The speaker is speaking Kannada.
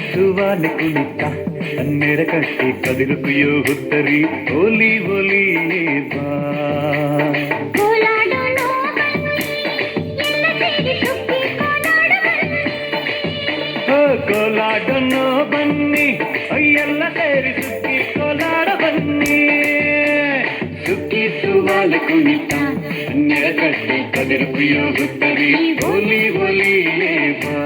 ಸುಖಿಸುವಾಲೆ ಕುಣಿತ ಹನ್ನೆರ ಕಟ್ಟಿ ಕದಿರುಕುಯೋ ಹುತ್ತರಿ ಓಲಿ ಓಲಿ ಬಾ ಕೋಲಾಡನೋ ಬನ್ನಿ ಎಲ್ಲ ಸೇರಿ ಸುಖಿ ಕೋಲಾಡ ಬನ್ನಿ ಸುಖಿಸುವಾಲೆ ಕುಣಿತ ಹನ್ನೆರ ಕಟ್ಟಿ ಕದಿರುಕುಯೋ ಹುತ್ತರಿ ಓಲಿ ಓಲಿ ಬಾ